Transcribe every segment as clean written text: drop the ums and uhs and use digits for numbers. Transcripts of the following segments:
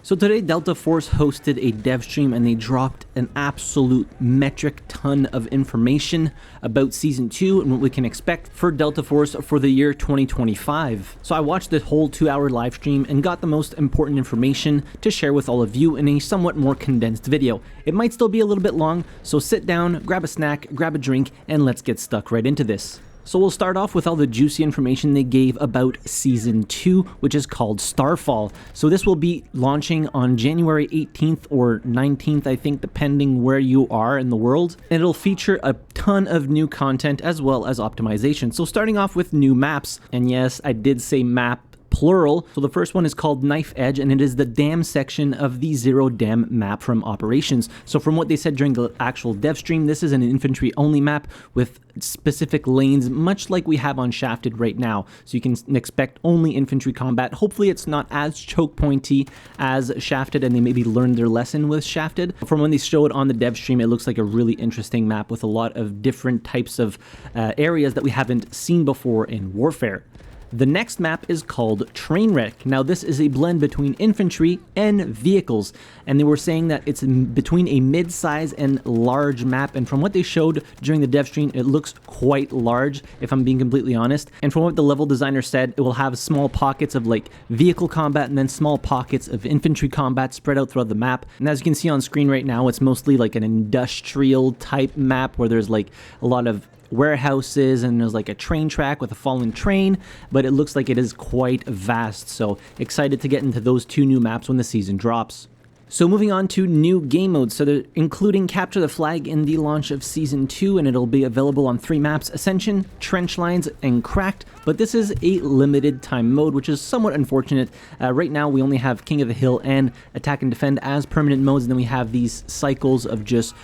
So today Delta Force hosted a dev stream and they dropped an absolute metric ton of information about Season 2 and what we can expect for Delta Force for the year 2025. So I watched the whole 2-hour live stream and got the most important information to share with all of you in a somewhat more condensed video. It might still be a little bit long, so sit down, grab a snack, grab a drink, and let's get stuck right into this. So we'll start off with all the juicy information they gave about Season 2, which is called Starfall. So this will be launching on January 18th or 19th, I think, depending where you are in the world. And it'll feature a ton of new content as well as optimization. So starting off with new maps, and yes, I did say map plural. So the first one is called Knife Edge, and it is the dam section of the Zero Dam map from Operations. So from what they said during the actual dev stream, this is an infantry only map with specific lanes, much like we have on Shafted right now. So you can expect only infantry combat. Hopefully it's not as choke pointy as Shafted, and they maybe learned their lesson with Shafted. From when they showed on the dev stream, it looks like a really interesting map with a lot of different types of areas that we haven't seen before in Warfare. The next map is called Trainwreck. Now this is a blend between infantry and vehicles, and they were saying that it's between a mid-size and large map, and from what they showed during the dev stream, it looks quite large, if I'm being completely honest. And from what the level designer said, it will have small pockets of like vehicle combat and then small pockets of infantry combat spread out throughout the map. And as you can see on screen right now, it's mostly like an industrial type map where there's like a lot of warehouses and there's like a train track with a fallen train, but it looks like it is quite vast. So excited to get into those two new maps when the season drops. So moving on to new game modes, so they're including Capture the Flag in the launch of Season 2, and it'll be available on 3 maps, Ascension, Trench Lines, and Cracked, but this is a limited time mode, which is somewhat unfortunate. Right now we only have King of the Hill and Attack and Defend as permanent modes, and then we have these cycles of just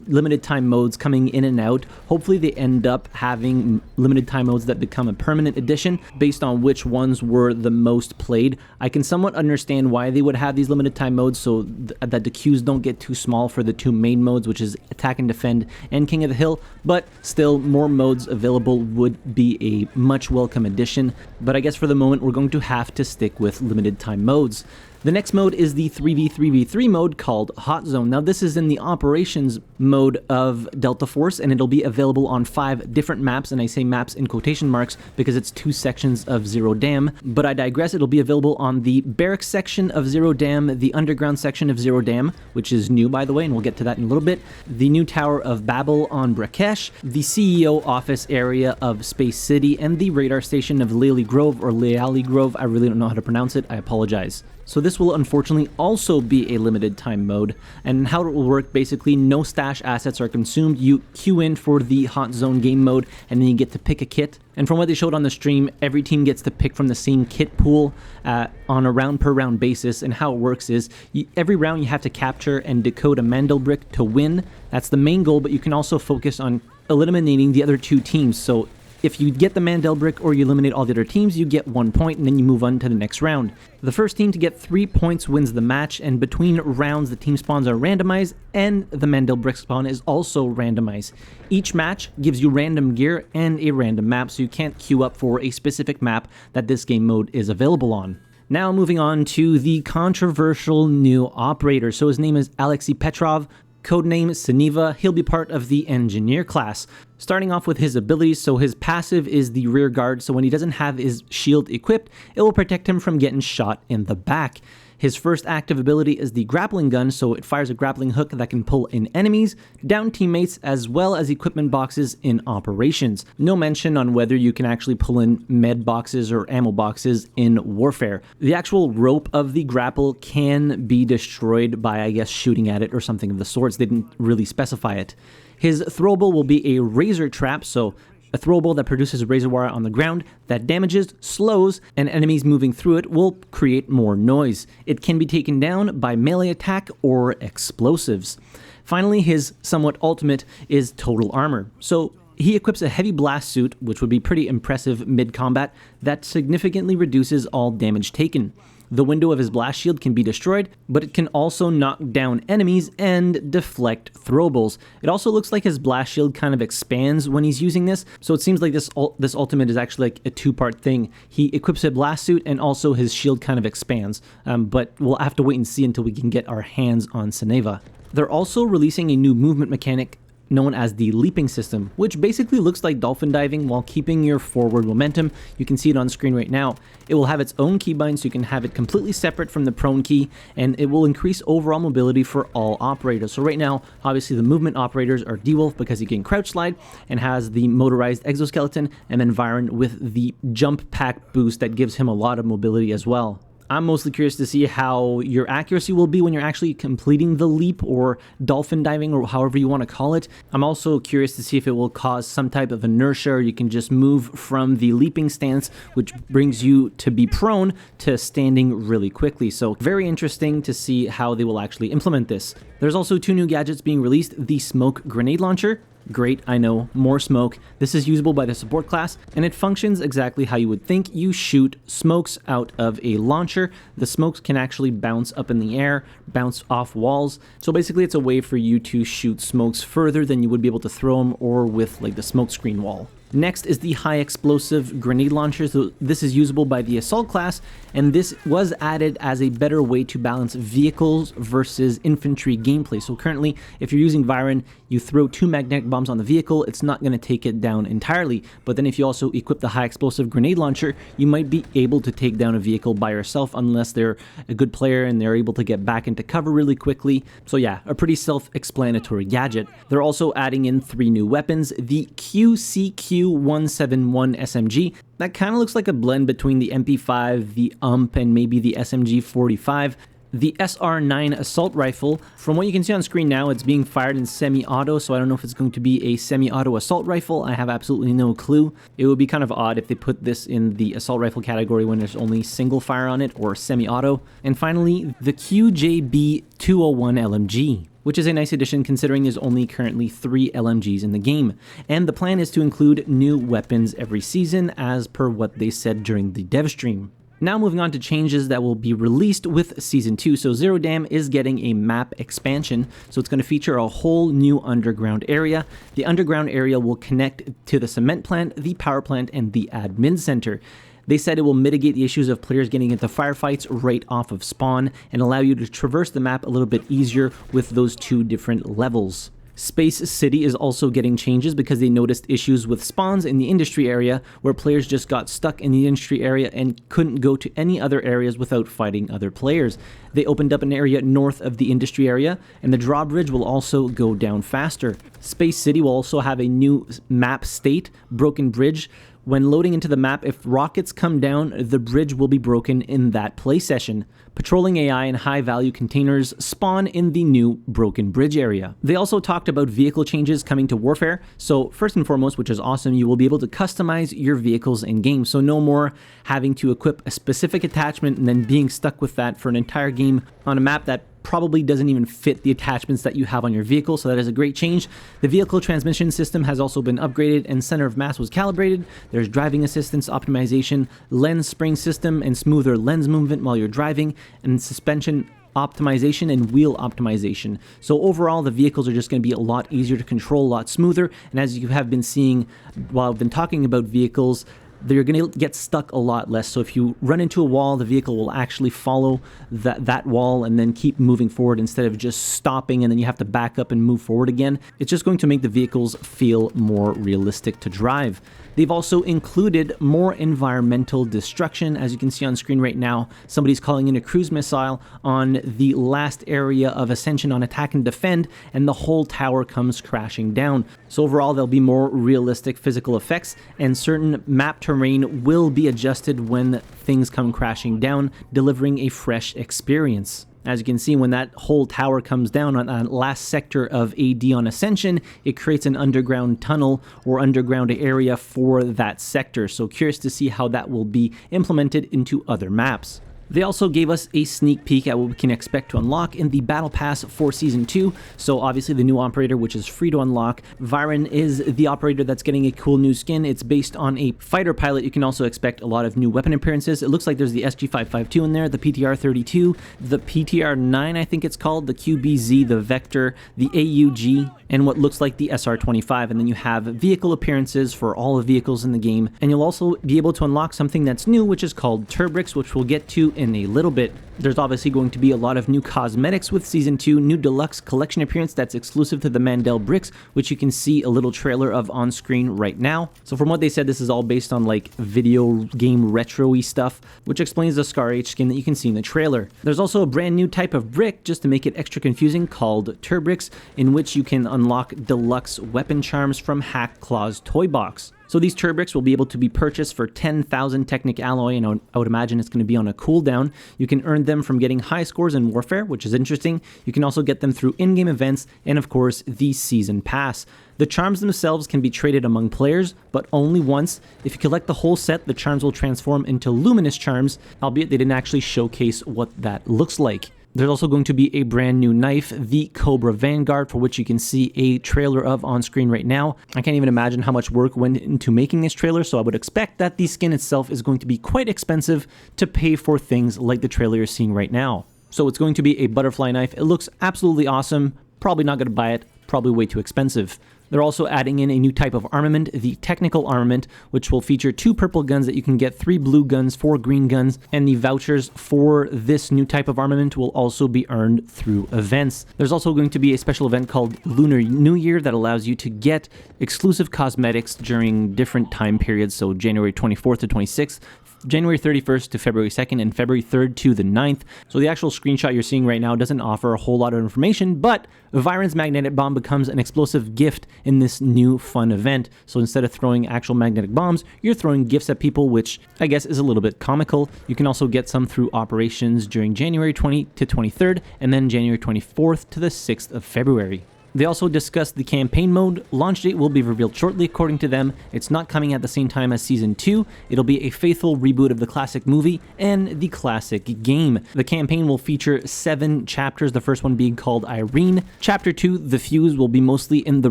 limited time modes coming in and out. Hopefully they end up having limited time modes that become a permanent addition based on which ones were the most played. I can somewhat understand why they would have these limited time modes so that the queues don't get too small for the 2 main modes, which is Attack and Defend and King of the Hill, but still more modes available would be a much welcome addition. But I guess for the moment we're going to have to stick with limited time modes. The next mode is the 3v3v3 mode called Hot Zone. Now this is in the operations mode of Delta Force, and it'll be available on 5 different maps, and I say maps in quotation marks because it's 2 sections of Zero Dam, but I digress. It'll be available on the barracks section of Zero Dam, the underground section of Zero Dam, which is new by the way, and we'll get to that in a little bit, the new Tower of Babel on Brakesh, the CEO office area of Space City, and the radar station of Leali Grove, or Leali Grove. I really don't know how to pronounce it, I apologize. So this will unfortunately also be a limited time mode, and how it will work, basically no stash assets are consumed. You queue in for the Hot Zone game mode and then you get to pick a kit, and from what they showed on the stream, every team gets to pick from the same kit pool on a round per round basis. And how it works is every round you have to capture and decode a Mandel brick to win. That's the main goal, but you can also focus on eliminating the other 2 teams. So if you get the Mandel brick or you eliminate all the other teams, you get 1 point, and then you move on to the next round. The first team to get 3 points wins the match, and between rounds the team spawns are randomized and the Mandel brick spawn is also randomized. Each match gives you random gear and a random map, so you can't queue up for a specific map that this game mode is available on. Now moving on to the controversial new operator. So his name is Alexei Petrov, codename Sineva. He'll be part of the engineer class. Starting off with his abilities, so his passive is the rear guard, so when he doesn't have his shield equipped, it will protect him from getting shot in the back. His first active ability is the grappling gun, so it fires a grappling hook that can pull in enemies, down teammates, as well as equipment boxes in operations. No mention on whether you can actually pull in med boxes or ammo boxes in Warfare. The actual rope of the grapple can be destroyed by, I guess, shooting at it or something of the sorts. They didn't really specify it. His throwable will be a razor trap, so a throwable that produces razor wire on the ground that damages, slows, and enemies moving through it will create more noise. It can be taken down by melee attack or explosives. Finally, his somewhat ultimate is total armor. So he equips a heavy blast suit, which would be pretty impressive mid-combat, that significantly reduces all damage taken. The window of his blast shield can be destroyed, but it can also knock down enemies and deflect throwables. It also looks like his blast shield kind of expands when he's using this, so it seems like this ultimate is actually like a two-part thing. He equips a blast suit and also his shield kind of expands, but we'll have to wait and see until we can get our hands on Sineva. They're also releasing a new movement mechanic known as the leaping system, which basically looks like dolphin diving while keeping your forward momentum. You can see it on screen right now. It will have its own keybind, so you can have it completely separate from the prone key, and it will increase overall mobility for all operators. So right now, obviously the movement operators are D-Wolf because he can crouch slide and has the motorized exoskeleton, and then Viren with the jump pack boost that gives him a lot of mobility as well. I'm mostly curious to see how your accuracy will be when you're actually completing the leap or dolphin diving or however you want to call it. I'm also curious to see if it will cause some type of inertia, or you can just move from the leaping stance, which brings you to be prone, to standing really quickly. So very interesting to see how they will actually implement this. There's also 2 new gadgets being released: the smoke grenade launcher. Great, I know, more smoke. This is usable by the support class, and it functions exactly how you would think. You shoot smokes out of a launcher. The smokes can actually bounce up in the air, bounce off walls. So basically it's a way for you to shoot smokes further than you would be able to throw them or with like the smoke screen wall. Next is the high explosive grenade launcher. So this is usable by the assault class, and this was added as a better way to balance vehicles versus infantry gameplay. So currently, if you're using Viren, you throw 2 magnetic bombs on the vehicle, it's not going to take it down entirely. But then if you also equip the high explosive grenade launcher, you might be able to take down a vehicle by yourself unless they're a good player and they're able to get back into cover really quickly. So yeah, a pretty self-explanatory gadget. They're also adding in 3 new weapons: the QCQ-171 SMG. That kind of looks like a blend between the MP5, the UMP, and maybe the SMG-45. The SR9 assault rifle. From what you can see on screen now, it's being fired in semi-auto, so I don't know if it's going to be a semi-auto assault rifle. I have absolutely no clue. It would be kind of odd if they put this in the assault rifle category when there's only single fire on it, or semi-auto. And finally, the QJB-201 LMG, which is a nice addition considering there's only currently 3 LMGs in the game. And the plan is to include new weapons every season as per what they said during the dev stream. Now moving on to changes that will be released with Season 2. So Zero Dam is getting a map expansion, so it's going to feature a whole new underground area. The underground area will connect to the cement plant, the power plant, and the admin center. They said it will mitigate the issues of players getting into firefights right off of spawn and allow you to traverse the map a little bit easier with those 2 different levels. Space City is also getting changes because they noticed issues with spawns in the industry area where players just got stuck in the industry area and couldn't go to any other areas without fighting other players. They opened up an area north of the industry area, and the drawbridge will also go down faster. Space City will also have a new map state, Broken Bridge. When loading into the map, if rockets come down, the bridge will be broken in that play session. Patrolling AI and high-value containers spawn in the new Broken Bridge area. They also talked about vehicle changes coming to Warfare. So first and foremost, which is awesome, you will be able to customize your vehicles in-game. So no more having to equip a specific attachment and then being stuck with that for an entire game on a map that probably doesn't even fit the attachments that you have on your vehicle, so that is a great change. The vehicle transmission system has also been upgraded and center of mass was calibrated. There's driving assistance optimization, lens spring system and smoother lens movement while you're driving, and suspension optimization and wheel optimization. So overall, the vehicles are just going to be a lot easier to control, a lot smoother, and as you have been seeing while I've been talking about vehicles, they're going to get stuck a lot less. So if you run into a wall, the vehicle will actually follow that wall and then keep moving forward instead of just stopping and then you have to back up and move forward again. It's just going to make the vehicles feel more realistic to drive. They've also included more environmental destruction. As you can see on screen right now, somebody's calling in a cruise missile on the last area of Ascension on Attack and Defend, and the whole tower comes crashing down. So overall, there'll be more realistic physical effects, and certain map terrain will be adjusted when things come crashing down, delivering a fresh experience. As you can see, when that whole tower comes down on that last sector of AD on Ascension, it creates an underground tunnel or underground area for that sector. So curious to see how that will be implemented into other maps. They also gave us a sneak peek at what we can expect to unlock in the Battle Pass for Season 2. So obviously the new operator, which is free to unlock. Viren is the operator that's getting a cool new skin. It's based on a fighter pilot. You can also expect a lot of new weapon appearances. It looks like there's the SG-552 in there, the PTR-32, the PTR-9 I think it's called, the QBZ, the Vector, the AUG, and what looks like the SR-25. And then you have vehicle appearances for all the vehicles in the game. And you'll also be able to unlock something that's new, which is called Turbrix, which we'll get to in a little bit. There's obviously going to be a lot of new cosmetics with Season 2, new deluxe collection appearance that's exclusive to the Mandel bricks, which you can see a little trailer of on screen right now. So from what they said, this is all based on like video game retro-y stuff, which explains the Scar H skin that you can see in the trailer. There's also a brand new type of brick, just to make it extra confusing, called Turbrix, in which you can unlock deluxe weapon charms from Hack Claw's toy box. So these Turbrix will be able to be purchased for 10,000 Technic Alloy, and I would imagine it's going to be on a cooldown. You can earn them from getting high scores in Warfare, which is interesting. You can also get them through in-game events, and of course, the Season Pass. The charms themselves can be traded among players, but only once. If you collect the whole set, the charms will transform into luminous charms, albeit they didn't actually showcase what that looks like. There's also going to be a brand new knife, the Cobra Vanguard, for which you can see a trailer of on screen right now. I can't even imagine how much work went into making this trailer, so I would expect that the skin itself is going to be quite expensive to pay for things like the trailer you're seeing right now. So it's going to be a butterfly knife. It looks absolutely awesome. Probably not going to buy it. Probably way too expensive. They're also adding in a new type of armament, the Technical Armament, which will feature 2 purple guns that you can get, 3 blue guns, 4 green guns, and the vouchers for this new type of armament will also be earned through events. There's also going to be a special event called Lunar New Year that allows you to get exclusive cosmetics during different time periods, so January 24th to 26th, January 31st to February 2nd, and February 3rd to the 9th. So the actual screenshot you're seeing right now doesn't offer a whole lot of information, but Viren's magnetic bomb becomes an explosive gift in this new fun event. So instead of throwing actual magnetic bombs, you're throwing gifts at people, which I guess is a little bit comical. You can also get some through operations during January 20 to 23rd, and then January 24th to the 6th of February. They also discussed the campaign mode. Launch date will be revealed shortly, according to them. It's not coming at the same time as Season 2. It'll be a faithful reboot of the classic movie and the classic game. The campaign will feature 7 chapters, the first one being called Irene. Chapter 2, The Fuse, will be mostly in the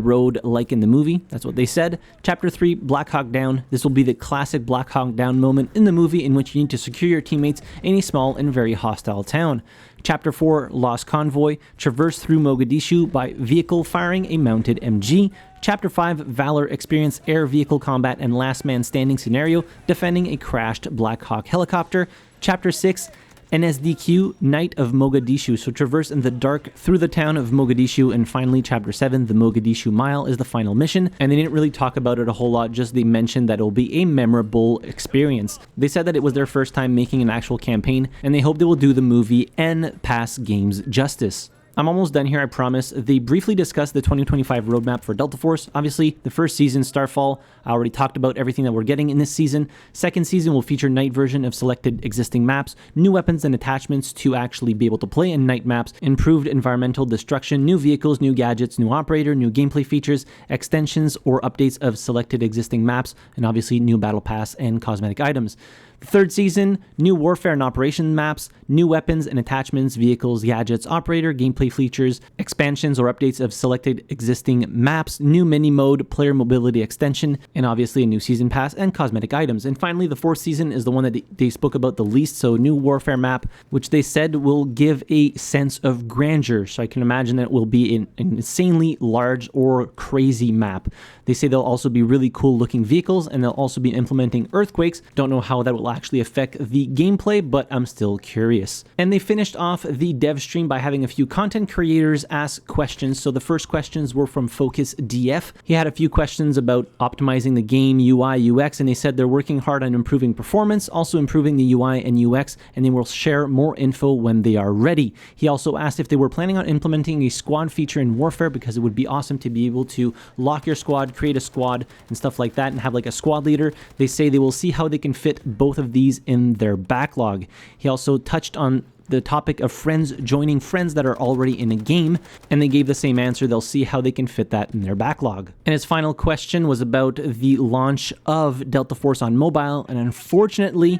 road like in the movie. That's what they said. Chapter 3, Black Hawk Down. This will be the classic Black Hawk Down moment in the movie in which you need to secure your teammates in a small and very hostile town. Chapter 4, Lost Convoy, traverse through Mogadishu by vehicle firing a mounted MG. Chapter 5, Valor, experience air vehicle combat and last man standing scenario, defending a crashed Black Hawk helicopter. Chapter 6, NSDQ, Night of Mogadishu, so traverse in the dark through the town of Mogadishu. And finally, Chapter 7, the Mogadishu Mile, is the final mission, and they didn't really talk about it a whole lot, just they mentioned that it'll be a memorable experience. They said that it was their first time making an actual campaign, and they hope they will do the movie and past games justice. I'm almost done here, I promise. They briefly discussed the 2025 roadmap for Delta Force. Obviously, the first season, Starfall, I already talked about everything that we're getting in this season. Second season will feature night version of selected existing maps, new weapons and attachments to actually be able to play in night maps, improved environmental destruction, new vehicles, new gadgets, new operator, new gameplay features, extensions or updates of selected existing maps, and obviously new Battle Pass and cosmetic items. The third season, new warfare and operation maps, new weapons and attachments, vehicles, gadgets, operator, gameplay features, expansions or updates of selected existing maps, new mini mode, player mobility extension, and obviously a new season pass and cosmetic items. And finally, the fourth season is the one that they spoke about the least, so new warfare map, which they said will give a sense of grandeur. So I can imagine that it will be an insanely large or crazy map. They say there'll also be really cool looking vehicles, and they'll also be implementing earthquakes. Don't know how that will actually affect the gameplay, but I'm still curious. And they finished off the dev stream by having a few content creators ask questions. So the first questions were from Focus DF. He had a few questions about optimizing the game UI, UX, and they said they're working hard on improving performance, also improving the UI and UX, and they will share more info when they are ready. He also asked if they were planning on implementing a squad feature in Warfare, because it would be awesome to be able to lock your squad, create a squad, and stuff like that, and have like a squad leader. They say they will see how they can fit both of these in their backlog. He also touched on the topic of friends joining friends that are already in a game, and they gave the same answer. They'll see how they can fit that in their backlog. And his final question was about the launch of Delta Force on mobile, and unfortunately,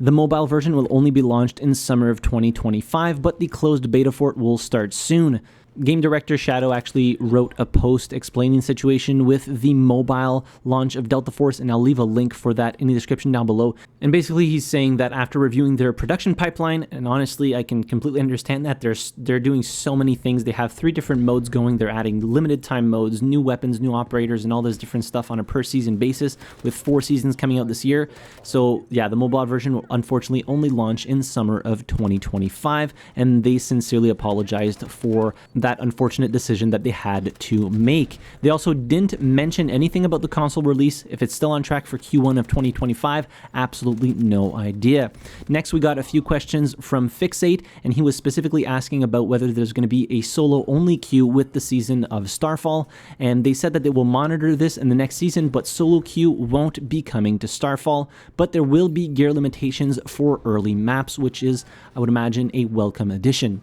The mobile version will only be launched in summer of 2025, but the closed beta for it will start soon. Game director Shadow actually wrote a post explaining the situation with the mobile launch of Delta Force, and I'll leave a link for that in the description down below. And basically he's saying that after reviewing their production pipeline, and honestly I can completely understand that, they're doing so many things. They have 3 different modes going. They're adding limited time modes, new weapons, new operators, and all this different stuff on a per season basis, with 4 seasons coming out this year. So yeah, the mobile version will unfortunately only launch in summer of 2025, and they sincerely apologized for that unfortunate decision that they had to make. They also didn't mention anything about the console release. If it's still on track for Q1 of 2025, absolutely no idea. Next, we got a few questions from Fixate, and he was specifically asking about whether there's going to be a solo-only queue with the season of Starfall, and they said that they will monitor this in the next season, but solo queue won't be coming to Starfall, but there will be gear limitations for early maps, which is, I would imagine, a welcome addition.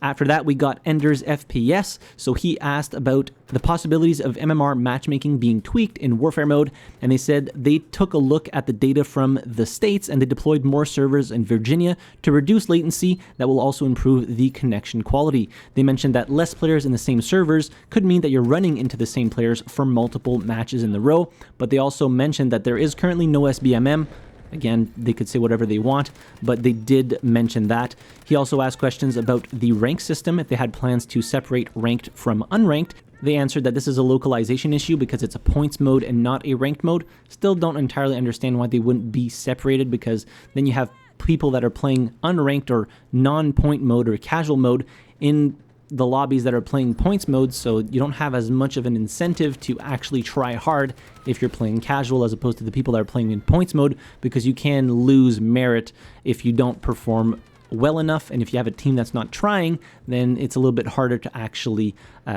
After that, we got Ender's FPS, so he asked about the possibilities of MMR matchmaking being tweaked in Warfare mode, and they said they took a look at the data from the States and they deployed more servers in Virginia to reduce latency that will also improve the connection quality. They mentioned that less players in the same servers could mean that you're running into the same players for multiple matches in the row, but they also mentioned that there is currently no SBMM. Again, they could say whatever they want, but they did mention that. He also asked questions about the rank system, if they had plans to separate ranked from unranked. They answered that this is a localization issue because it's a points mode and not a ranked mode. Still don't entirely understand why they wouldn't be separated, because then you have people that are playing unranked or non-point mode or casual mode in the lobbies that are playing points mode, so you don't have as much of an incentive to actually try hard if you're playing casual as opposed to the people that are playing in points mode, because you can lose merit if you don't perform well enough, and if you have a team that's not trying, then it's a little bit harder to actually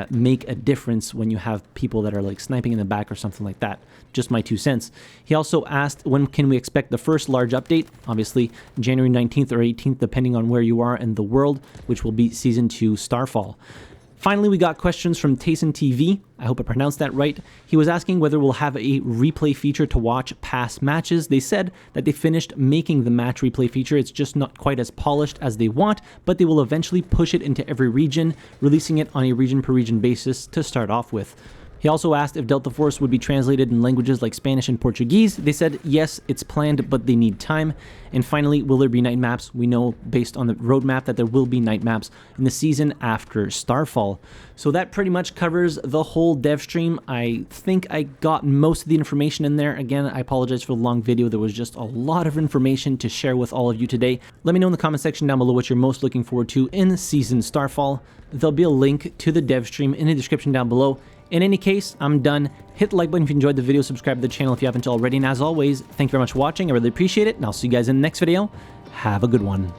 make a difference when you have people that are like sniping in the back or something like that. Just my 2 cents. He also asked, when can we expect the first large update? Obviously January 19th or 18th, depending on where you are in the world, which will be Season 2 Starfall. Finally, we got questions from Tayson TV. I hope I pronounced that right. He was asking whether we'll have a replay feature to watch past matches. They said that they finished making the match replay feature. It's just not quite as polished as they want, but they will eventually push it into every region, releasing it on a region per region basis to start off with. He also asked if Delta Force would be translated in languages like Spanish and Portuguese. They said yes, it's planned, but they need time. And finally, will there be night maps? We know based on the roadmap that there will be night maps in the season after Starfall. So that pretty much covers the whole dev stream. I think I got most of the information in there. Again, I apologize for the long video. There was just a lot of information to share with all of you today. Let me know in the comment section down below what you're most looking forward to in season Starfall. There'll be a link to the dev stream in the description down below. In any case, I'm done. Hit the like button if you enjoyed the video, subscribe to the channel if you haven't already, and as always, thank you very much for watching. I really appreciate it, and I'll see you guys in the next video. Have a good one.